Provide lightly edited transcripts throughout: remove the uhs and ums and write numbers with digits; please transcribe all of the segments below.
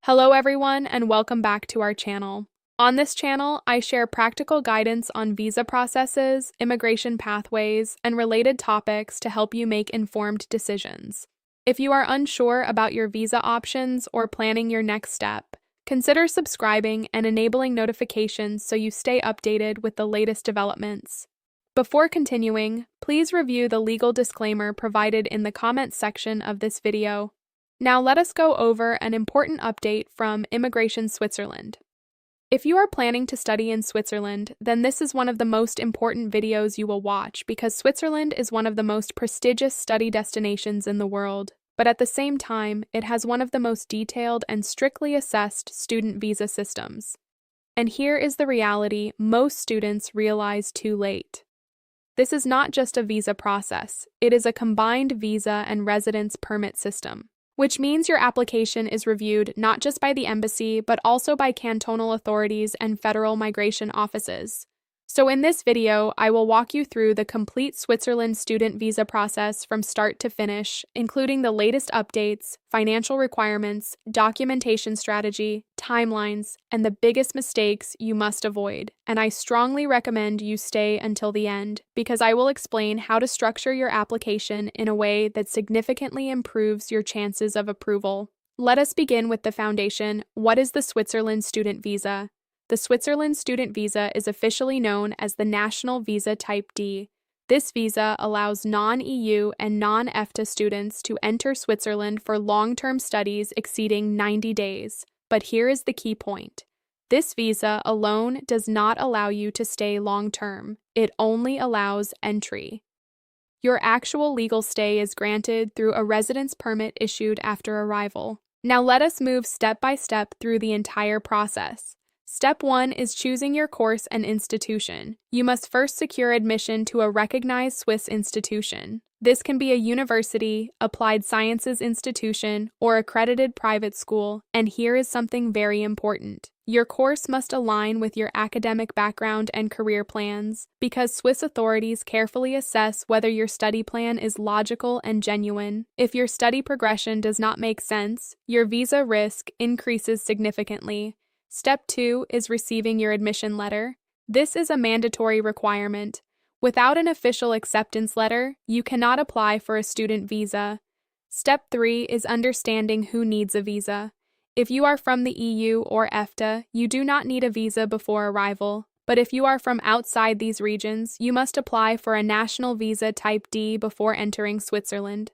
Hello everyone and welcome back to our channel. On this channel, I share practical guidance on visa processes, immigration pathways, and related topics to help you make informed decisions. If you are unsure about your visa options or planning your next step, consider subscribing and enabling notifications so you stay updated with the latest developments. Before continuing, please review the legal disclaimer provided in the comments section of this video. Now let us go over an important update from Immigration Switzerland. If you are planning to study in Switzerland, then this is one of the most important videos you will watch because Switzerland is one of the most prestigious study destinations in the world, but at the same time, it has one of the most detailed and strictly assessed student visa systems. And here is the reality most students realize too late. This is not just a visa process, it is a combined visa and residence permit system, which means your application is reviewed not just by the embassy, but also by cantonal authorities and federal migration offices. So in this video, I will walk you through the complete Switzerland student visa process from start to finish, including the latest updates, financial requirements, documentation strategy, timelines, and the biggest mistakes you must avoid. And I strongly recommend you stay until the end, because I will explain how to structure your application in a way that significantly improves your chances of approval. Let us begin with the foundation. What is the Switzerland student visa? The Switzerland student visa is officially known as the National Visa Type D. This visa allows non-EU and non-EFTA students to enter Switzerland for long-term studies exceeding 90 days. But here is the key point. This visa alone does not allow you to stay long-term. It only allows entry. Your actual legal stay is granted through a residence permit issued after arrival. Now let us move step by step through the entire process. Step 1 is choosing your course and institution. You must first secure admission to a recognized Swiss institution. This can be a university, applied sciences institution, or accredited private school, and here is something very important. Your course must align with your academic background and career plans, because Swiss authorities carefully assess whether your study plan is logical and genuine. If your study progression does not make sense, your visa risk increases significantly. Step 2 is receiving your admission letter. This is a mandatory requirement. Without an official acceptance letter, you cannot apply for a student visa. Step 3 is understanding who needs a visa. If you are from the EU or EFTA, you do not need a visa before arrival. But if you are from outside these regions, you must apply for a national visa type D before entering Switzerland.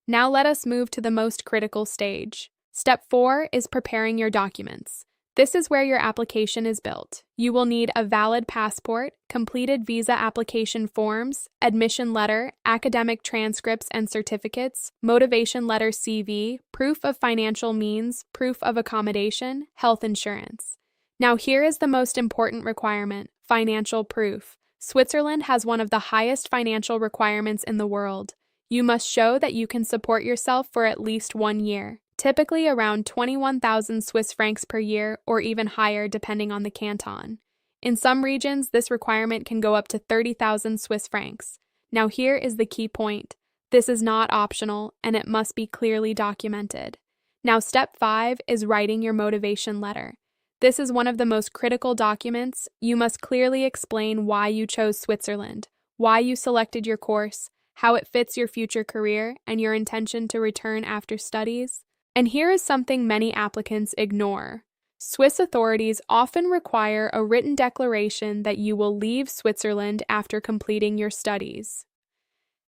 Now let us move to the most critical stage. Step 4 is preparing your documents. This is where your application is built. You will need a valid passport, completed visa application forms, admission letter, academic transcripts and certificates, motivation letter CV, proof of financial means, proof of accommodation, health insurance. Now here is the most important requirement, financial proof. Switzerland has one of the highest financial requirements in the world. You must show that you can support yourself for at least 1 year. Typically around 21,000 Swiss francs per year or even higher depending on the canton. In some regions, this requirement can go up to 30,000 Swiss francs. Now here is the key point. This is not optional and it must be clearly documented. Now step 5 is writing your motivation letter. This is one of the most critical documents. You must clearly explain why you chose Switzerland, why you selected your course, how it fits your future career, and your intention to return after studies. And here is something many applicants ignore. Swiss authorities often require a written declaration that you will leave Switzerland after completing your studies.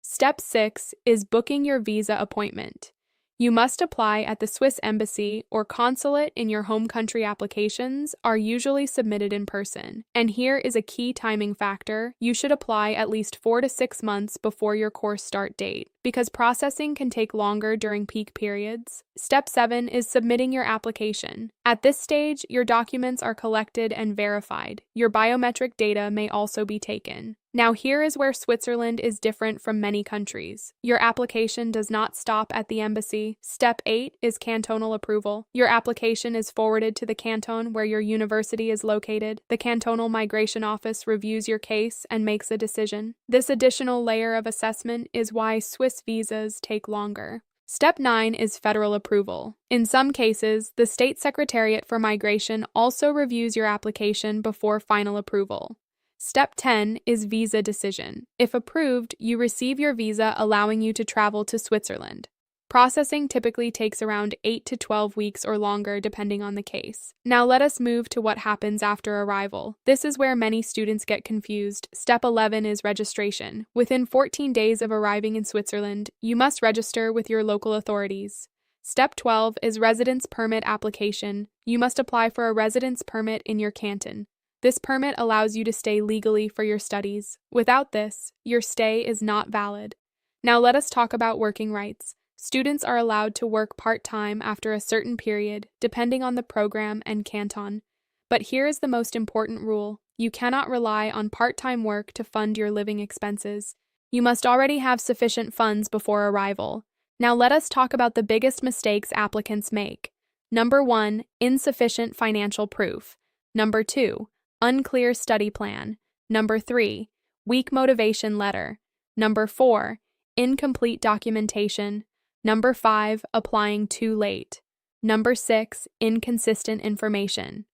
Step 6 is booking your visa appointment. You must apply at the Swiss embassy or consulate in your home country. Applications are usually submitted in person. And here is a key timing factor. You should apply at least 4 to 6 months before your course start date, because processing can take longer during peak periods. Step 7 is submitting your application. At this stage, your documents are collected and verified. Your biometric data may also be taken. Now here is where Switzerland is different from many countries. Your application does not stop at the embassy. Step 8 is cantonal approval. Your application is forwarded to the canton where your university is located. The cantonal migration office reviews your case and makes a decision. This additional layer of assessment is why Swiss visas take longer. Step 9 is federal approval. In some cases, the State Secretariat for Migration also reviews your application before final approval. Step 10 is visa decision. If approved, you receive your visa allowing you to travel to Switzerland. Processing typically takes around 8 to 12 weeks or longer depending on the case. Now let us move to what happens after arrival. This is where many students get confused. Step 11 is registration. Within 14 days of arriving in Switzerland, you must register with your local authorities. Step 12 is residence permit application. You must apply for a residence permit in your canton. This permit allows you to stay legally for your studies. Without this, your stay is not valid. Now let us talk about working rights. Students are allowed to work part-time after a certain period, depending on the program and canton. But here is the most important rule. You cannot rely on part-time work to fund your living expenses. You must already have sufficient funds before arrival. Now let us talk about the biggest mistakes applicants make. Number 1, insufficient financial proof. Number 2, unclear study plan. Number 3, weak motivation letter. Number 4, incomplete documentation. Number 5, applying too late. Number 6, inconsistent information.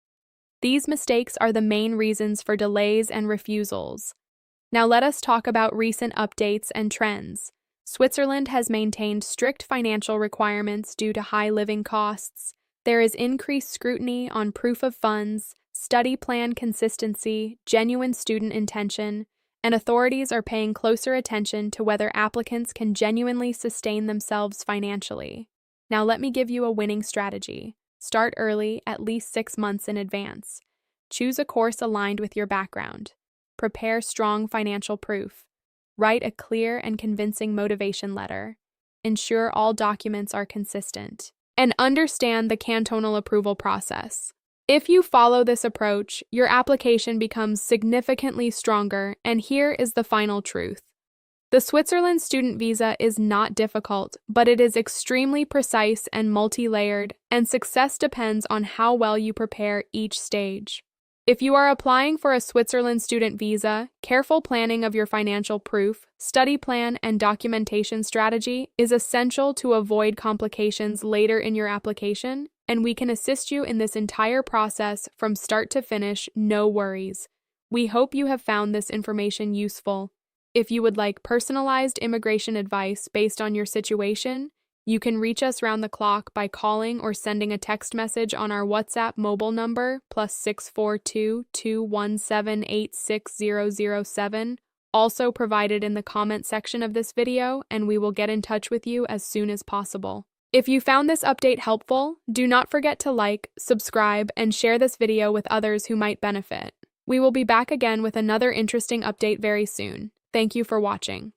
These mistakes are the main reasons for delays and refusals. Now let us talk about recent updates and trends. Switzerland has maintained strict financial requirements due to high living costs. There is increased scrutiny on proof of funds, study plan consistency, genuine student intention, and authorities are paying closer attention to whether applicants can genuinely sustain themselves financially. Now let me give you a winning strategy. Start early, at least 6 months in advance. Choose a course aligned with your background. Prepare strong financial proof. Write a clear and convincing motivation letter. Ensure all documents are consistent. And understand the cantonal approval process. If you follow this approach, your application becomes significantly stronger, and here is the final truth. The Switzerland student visa is not difficult, but it is extremely precise and multi-layered, and success depends on how well you prepare each stage. If you are applying for a Switzerland student visa, careful planning of your financial proof, study plan, and documentation strategy is essential to avoid complications later in your application, and we can assist you in this entire process from start to finish, no worries. We hope you have found this information useful. If you would like personalized immigration advice based on your situation, you can reach us round the clock by calling or sending a text message on our WhatsApp mobile number +642 217 86007, also provided in the comment section of this video, and we will get in touch with you as soon as possible. If you found this update helpful, do not forget to like, subscribe, and share this video with others who might benefit. We will be back again with another interesting update very soon. Thank you for watching.